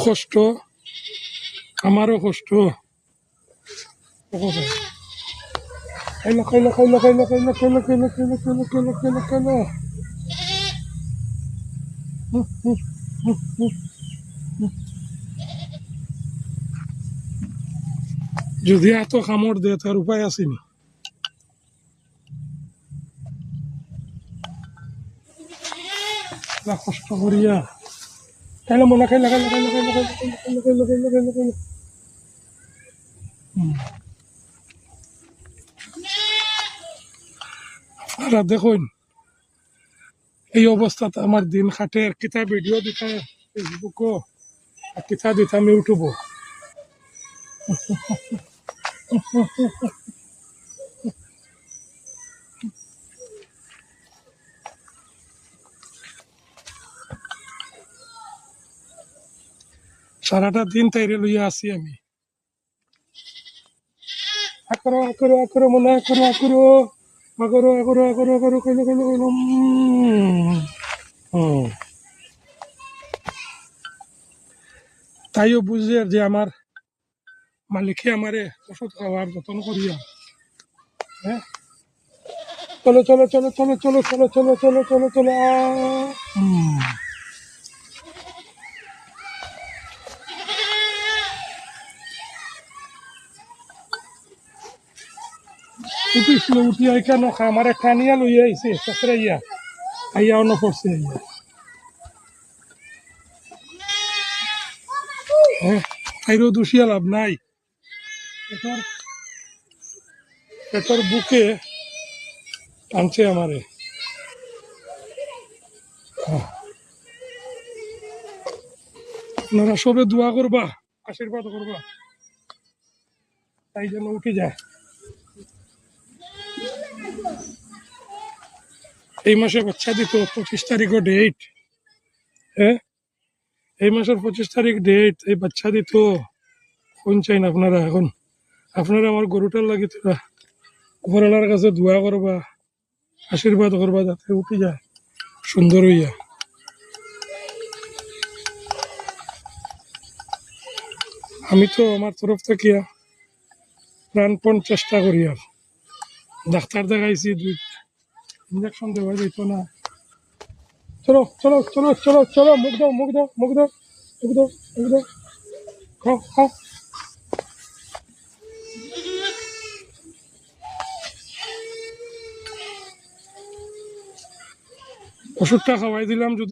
কষ্ট, আমারও কষ্ট। খাইলো খাইলো খাইলো খাইলো খাইলো খাইলো খাইলো খাইলো খাইলো খাইলো খাইলো খাইলো। যদি এত কামড় দেয় তার উপায় আসেনি। কষ্ট করিয়া খাইলো মনে খাইলো খাইলো খাইলো খাইলো খাইলো খাইলো খাইলো খাইলো খাইলো খাইলো। আপনারা দেখুন এই অবস্থাতে আমার দিন খাটে। কিতা ভিডিও দিতা ফেসবুকও, আর কিতা দিতাম ইউটিউবও। সারাটা দিন তাইরে লইয়া আছি আমি। আকরো আকরো আকরো মনে আকরো আকরো আকরো আকরো আকরো আকরো খাইলো খাইলো খাইলো। তাইও বুঝে যে আমার মালিকে আমারে ওষুধ খাওয়ার যত্ন করিয়া। হ্যাঁ, চলো চলো চলো চলো চলো চলো চলো চলো চলো চলো। উঠিছিল, উঠিয়া কেন আমার টানিয়া লইয়া আইছে চকরাইয়া, আইয়া অন্য পড়ছে। হ্যাঁ, তাইরও দুষিয়া লাভ নাই। পেটর বুকে টানছে আমারে। আপনারা সবে দোয়া করবা, আশীর্বাদ করবা, তাই যেন উঠে যায়। এই মাসে বাচ্চা দিত 25 তারিখও ডেট। হ্যাঁ, এই মাসের 25 তারিখ ডেট, এই বাচ্চা দিত। কোন চাইন আপনারা এখন? আপনারা আমার গরুটার লাগে তোরা উপরওয়ালার কাছে দোয়া করবা, আশীর্বাদ করবা যাতে উঠে যায় সুন্দর হইয়া। আমি তো আমার তরফ থেকে প্রাণপণ চেষ্টা করি। আর ডাক্তার দেখাইছি, ইঞ্জেকশন দেওয়া যেত না। চলো চলো চলো চলো চলো, মুখ দাও মুখ দাও মুখ দাও মুখ দাও মুখ দাও, খাও খাও। ওষুধটা খাওয়াই দিলাম। যদি